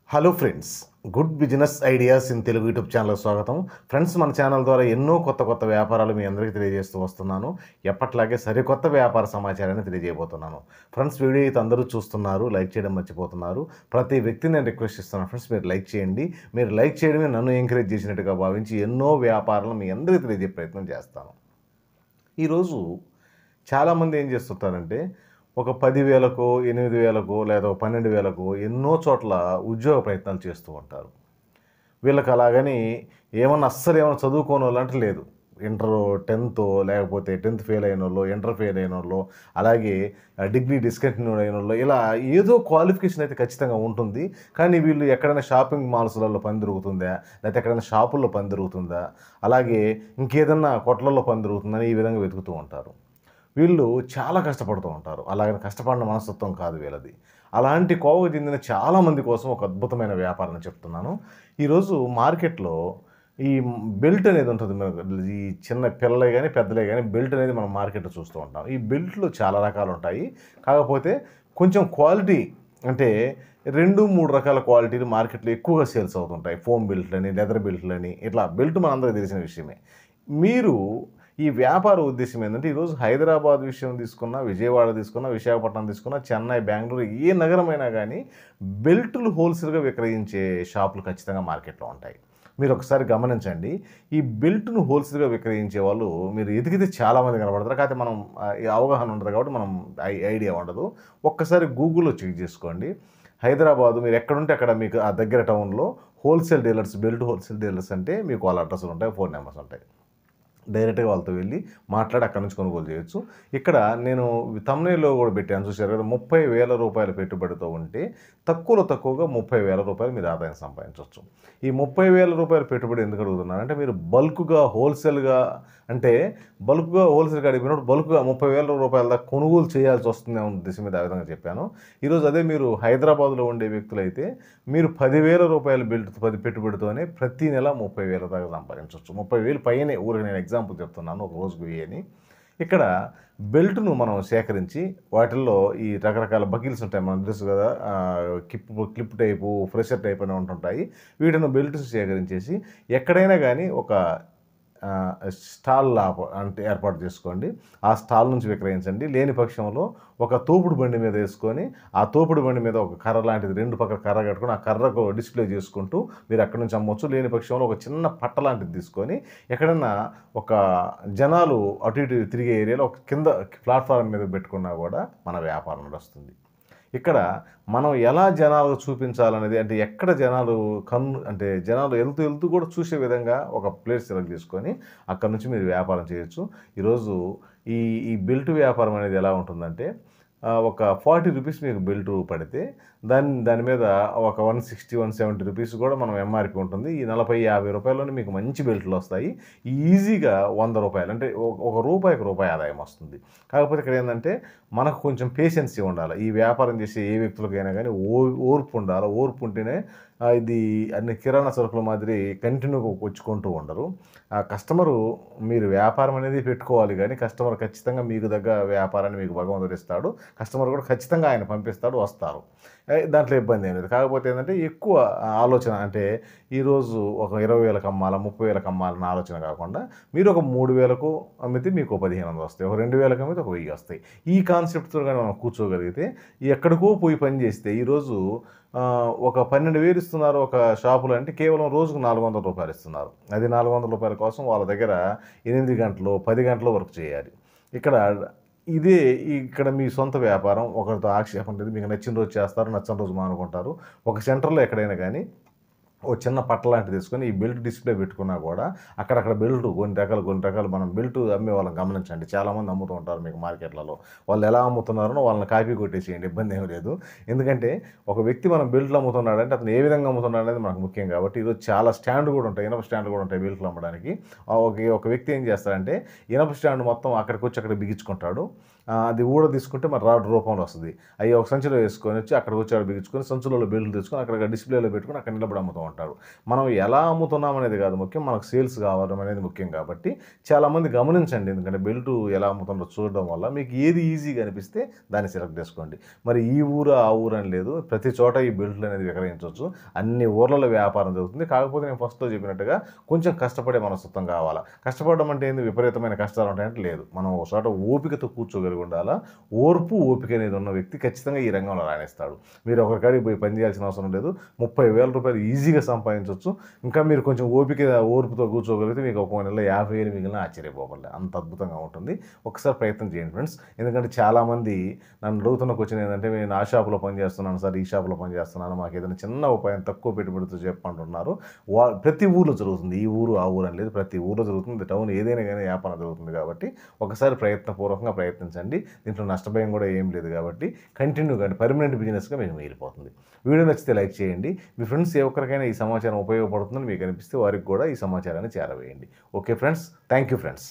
Hello friends, good business ideas in Telugu YouTube ఛానల్కి స్వాగతం. Friends, మన ఛానల్ ద్వారా ఎన్నో కొత్త వ్యాపారాలు మీ అందరికీ తెలియజేస్తూ వస్తున్నాను. ఎప్పట్లాగే సరికొత్త వ్యాపార సమాచారాన్ని తెలియజేయబోతున్నాను. ఫ్రెండ్స్, వీడియో అయితే అందరూ చూస్తున్నారు, లైక్ చేయడం మర్చిపోతున్నారు. ప్రతి వ్యక్తిని నేను రిక్వెస్ట్ ఇస్తున్నాను, ఫ్రెండ్స్ మీరు లైక్ చేయండి. మీరు లైక్ చేయడమే నన్ను ఎంకరేజ్ చేసినట్టుగా భావించి ఎన్నో వ్యాపారాలను మీ అందరికీ తెలియజే ప్రయత్నం చేస్తాను. ఈరోజు చాలామంది ఏం చేస్తుంటారంటే ఒక 10,000కో 8,000కో లేదా 12,000కో ఎన్నో చోట్ల ఉద్యోగ ప్రయత్నాలు చేస్తూ ఉంటారు. వీళ్ళకి అలాగని ఏమన్నా చదువుకోని వాళ్ళు అంటే లేదు. ఇంటర్ 10థ్ లేకపోతే 10th ఫెయిల్ అయిన వాళ్ళు, ఇంటర్ ఫెయిల్ అయిన వాళ్ళు, అలాగే డిగ్రీ డిస్కంటిన్యూ అయిన వాళ్ళు, ఇలా ఏదో క్వాలిఫికేషన్ అయితే ఖచ్చితంగా ఉంటుంది. కానీ వీళ్ళు ఎక్కడైనా షాపింగ్ మాల్స్లలో పని దొరుకుతుందా, లేకపోతే ఎక్కడైనా షాపుల్లో పని దొరుకుతుందా, అలాగే ఇంకేదన్నా కొట్లలో పని దొరుకుతుందని ఈ విధంగా వెతుకుతూ ఉంటారు. వీళ్ళు చాలా కష్టపడుతూ ఉంటారు. అలాగని కష్టపడిన మనస్తత్వం కాదు వీళ్ళది. అలాంటి కోవకు చెందిన చాలామంది కోసం ఒక అద్భుతమైన వ్యాపారం చెప్తున్నాను. ఈరోజు మార్కెట్లో ఈ బెల్ట్ అనేది ఉంటుంది. ఈ చిన్న పిల్లలే కానీ పెద్దలే కానీ బెల్ట్ అనేది మనం మార్కెట్లో చూస్తూ ఉంటాం. ఈ బెల్ట్లు చాలా రకాలు ఉంటాయి. కాకపోతే కొంచెం క్వాలిటీ అంటే 2-3 రకాల క్వాలిటీలు మార్కెట్లో ఎక్కువగా సేల్స్ అవుతుంటాయి. ఫోమ్ బెల్ట్లని, లెదర్ బెల్ట్లని, ఇట్లా బెల్ట్ మనందరికీ తెలిసిన విషయమే. మీరు ఈ వ్యాపార ఉద్దేశం ఏంటంటే ఈరోజు హైదరాబాద్ విషయం తీసుకున్నా, విజయవాడ తీసుకున్నా, విశాఖపట్నం తీసుకున్నా, చెన్నై, బెంగళూరు ఏ నగరమైనా కానీ బెల్టులు హోల్సేల్గా విక్రయించే షాపులు ఖచ్చితంగా మార్కెట్లో ఉంటాయి. మీరు ఒకసారి గమనించండి. ఈ బెల్ట్ను హోల్సేల్గా విక్రయించే వాళ్ళు మీరు ఎదిగితే చాలామంది కనబడతారు. కాకపోతే మనం ఈ అవగాహన ఉండదు కాబట్టి మనం ఐడియా ఉండదు. ఒక్కసారి గూగుల్లో చెక్ చేసుకోండి. హైదరాబాదు మీరు ఎక్కడుంటే అక్కడ మీకు ఆ దగ్గర టౌన్లో wholesale dealers, belt wholesale dealers అంటే మీకు వాళ్ళ అడ్రస్లు ఉంటాయి, ఫోన్ నెంబర్స్ ఉంటాయి. డైరెక్ట్గా వాళ్ళతో వెళ్ళి మాట్లాడి అక్కడి నుంచి కొనుగోలు చేయొచ్చు. ఇక్కడ నేను తమ్నైల్లో కూడా పెట్టాను, చూశారు కదా. 30,000 రూపాయల పెట్టుబడితో ఉంటే తక్కువగా 30,000 రూపాయలు మీరు ఆదాయం సంపాదించవచ్చు. ఈ 30,000 రూపాయల పెట్టుబడి ఎందుకు అడుగుతున్నానంటే మీరు బల్క్గా హోల్సేల్గా అడిగినప్పుడు బల్క్గా 30,000 రూపాయల దాకా కొనుగోలు చేయాల్సి వస్తుంది అనే ఉద్దేశం మీద ఆ విధంగా చెప్పాను. ఈరోజు అదే మీరు హైదరాబాద్లో ఉండే వ్యక్తులైతే మీరు 10,000 రూపాయల పెట్టుబడితోనే ప్రతి నెల 30,000 దాకా సంపాదించవచ్చు. 30,000 పైనే. ఊరికి నేను ఎగ్జాంపుల్ చెప్తున్నాను, ఒక రోజుకు 1000 అని. ఇక్కడ బెల్ట్ను మనం సేకరించి వాటిల్లో ఈ రకరకాల బకిల్స్ ఉంటాయి, మనకు తెలుసు కదా. క్లిప్ టైపు, ఫ్రెషర్ టైప్ అని ఉంటుంటాయి. వీటిని బెల్ట్స్ సేకరించేసి ఎక్కడైనా కానీ ఒక స్టాల్ అంటే ఏర్పాటు చేసుకోండి. ఆ స్టాల్ నుంచి విక్రయించండి. లేని పక్షంలో ఒక తోపుడు బండి మీద వేసుకొని ఆ తోపుడు బండి మీద ఒక కర్ర లాంటిది 2 పక్కల కర్ర కట్టుకొని ఆ కర్రకు డిస్ప్లే చేసుకుంటూ మీరు అక్కడి నుంచి అమ్మవచ్చు. లేని పక్షంలో ఒక చిన్న పట్ట లాంటిది తీసుకొని ఎక్కడన్నా ఒక జనాలు అటు ఇటు తిరిగే ఏరియాలో ఒక కింద ప్లాట్ఫారం మీద పెట్టుకున్నా కూడా మన వ్యాపారం నడుస్తుంది. ఇక్కడ మనం ఎలా జనాలకు చూపించాలనేది, అంటే ఎక్కడ జనాలు అంటే జనాలు వెళ్తూ కూడా చూసే విధంగా ఒక ప్లేస్ సెలెక్ట్ చేసుకొని అక్కడ నుంచి మీరు వ్యాపారం చేయొచ్చు. ఈరోజు ఈ బెల్ట్ వ్యాపారం అనేది ఎలా ఉంటుందంటే ఒక 40 రూపీస్ మీకు బెల్ట్ పడితే దాని మీద ఒక 160-170 రూపీస్ కూడా మనం ఎంఆర్పి ఉంటుంది. ఈ 40-50 రూపాయల్లోనే మీకు మంచి బెల్ట్లు వస్తాయి. ఈజీగా 100 రూపాయలు అంటే ఒక రూపాయి ఆదాయం వస్తుంది. కాకపోతే ఇక్కడ ఏంటంటే మనకు కొంచెం పేషెన్సీ ఉండాలి. ఈ వ్యాపారం చేసే ఏ వ్యక్తులకైనా కానీ ఓర్పు ఉండాలి. ఓర్పు ఉంటేనే ఇది అన్ని కిరాణా సరుకుల మాదిరి కంటిన్యూగా వచ్చుకుంటూ ఉండరు. ఆ కస్టమరు మీరు వ్యాపారం అనేది పెట్టుకోవాలి, కానీ కస్టమర్ ఖచ్చితంగా మీకు దగ్గర వ్యాపారాన్ని మీకు భగవంతుడు ఇస్తాడు. కస్టమర్ కూడా ఖచ్చితంగా ఆయన పంపిస్తాడు, వస్తారు. దాంట్లో ఇబ్బంది ఏం లేదు. కాకపోతే ఏంటంటే ఎక్కువ ఆలోచన, అంటే ఈరోజు ఒక 20,000కి అమ్మాలా, 30,000కి అమ్మాలన్న ఆలోచన కాకుండా మీరు ఒక 3,000కు అమ్మితే మీకు 1,500 వస్తాయి, ఒక 2,000కి అమ్మితే ఒక 1,000 వస్తాయి. ఈ కాన్సెప్ట్తో కానీ మనం కూర్చోగలిగితే ఎక్కడికో పోయి పని చేస్తే ఈరోజు ఒక 12,000 ఇస్తున్నారు ఒక షాపులో అంటే కేవలం రోజుకు 400 రూపాయలు ఇస్తున్నారు. అది 400 రూపాయల కోసం వాళ్ళ దగ్గర 8 గంటలు 10 గంటలు వర్క్ చేయాలి. ఇక్కడ మీ సొంత వ్యాపారం, ఒకరితో ఆక్షేపం లేదు. మీకు నచ్చిన రోజు చేస్తారు, నచ్చని రోజు మానుకుంటారు. ఒక సెంటర్లో ఎక్కడైనా కానీ ఓ చిన్న పట్ట లాంటిది తీసుకొని ఈ బెల్ట్ డిస్ప్లే పెట్టుకున్నా కూడా అక్కడక్కడ బెల్ట్ కొన్ని రకాలు మనం బెల్ట్ అమ్మే వాళ్ళని గమనించండి. చాలామంది అమ్ముతూ ఉంటారు మీకు మార్కెట్లలో. వాళ్ళు ఎలా అమ్ముతున్నారో వాళ్ళని కాపీ కొట్టేసేయండి, ఇబ్బంది ఏమీ లేదు. ఎందుకంటే ఒక వ్యక్తి మనం బెల్ట్లు అమ్ముతున్నాడంటే అతను ఏ విధంగా అమ్ముతున్నాడు అనేది మనకు ముఖ్యం. కాబట్టి ఈరోజు చాలా స్టాండ్ కూడా ఉంటాయి, ఇనప స్టాండ్ కూడా ఉంటాయి బెల్ట్లు అమ్మడానికి. ఒక వ్యక్తి ఏం చేస్తాడంటే ఇనప స్టాండ్ మొత్తం అక్కడికి వచ్చి అక్కడ బిగించుకుంటాడు. అది ఊడ తీసుకుంటే మన రాడ్ రూపంలో వస్తుంది. అవి ఒక సంచిలో వేసుకొని వచ్చి అక్కడికి వచ్చి బిగించుకొని సంచులలో బెల్ట్లు తీసుకొని అక్కడ డిస్ప్లేలో పెట్టుకొని అక్కడ నిలబడి అమ్ముతూ ఉంటారు. మనం ఎలా అమ్ముతున్నాం అనేది కాదు ముఖ్యం, మనకు సేల్స్ కావడం అనేది ముఖ్యం. కాబట్టి చాలామంది గమనించండి, ఎందుకంటే బెల్ట్ ఎలా అమ్ముతుందో చూడడం వల్ల మీకు ఏది ఈజీగా అనిపిస్తే దాన్ని సెలెక్ట్ చేసుకోండి. మరి ఈ ఊరు ఆ ఊరు అని లేదు, ప్రతి చోట ఈ బెల్ట్లు అనేది విక్రయించవచ్చు. అన్ని ఊర్లలో వ్యాపారం జరుగుతుంది. కాకపోతే నేను ఫస్ట్లో చెప్పినట్టుగా కొంచెం కష్టపడే మనస్తత్వం కావాలా. కష్టపడడం అంటే ఏంది, విపరీతమైన కష్టాలు ఉంటాయంటే లేదు. మనం ఒక చోట ఓపికతో కూర్చోగలిగి ఉండాలా. ఓర్పు అనేది ఉన్న వ్యక్తి ఖచ్చితంగా ఈ రంగంలో రాణిస్తాడు. మీరు ఒకరికాడికి పోయి పని చేయాల్సిన అవసరం లేదు. 30,000 రూపాయలు ఈజీగా సంపాదించవచ్చు. ఇంకా మీరు కొంచెం ఓర్పుతో కూర్చోగలిగితే మీకు ఒక నెలలో 50,000 మిగిలిన ఆశ్చర్యపోవాలి. అంత అద్భుతంగా ఉంటుంది. ఒకసారి ప్రయత్నం చేయండి ఫ్రెండ్స్. ఎందుకంటే చాలామంది నన్ను అడుగుతున్న క్వశ్చన్ ఏంటంటే, నేను ఆ షాపులో పని చేస్తున్నాను సార్, ఈ షాపులో పని చేస్తున్నాను, మాకు ఏదైనా చిన్న ఉపాయం తక్కువ పెట్టుబడితో చెప్పంటున్నారు. ప్రతి ఊర్లో జరుగుతుంది. ఈ ఊరు ఆ ఊరు అని లేదు, ప్రతి ఊర్లో జరుగుతుంది. టౌన్ ఏదైనా కానీ వ్యాపారం జరుగుతుంది. కాబట్టి ఒకసారి ప్రయత్నపూర్వకంగా ప్రయత్నించండి. దీంట్లో నష్టభయం కూడా ఏం లేదు. కాబట్టి కంటిన్యూగా అంటే పర్మనెంట్ బిజినెస్గా మీకు మిగిలిపోతుంది. వీడియో నచ్చితే లైక్ చేయండి. మీ ఫ్రెండ్స్ ఏ ఒక్కరికైనా ఈ సమాచారం ఉపయోగపడుతుందని మీకు అనిపిస్తే వారికి కూడా ఈ సమాచారాన్ని చేరవేయండి. Okay friends, thank you friends.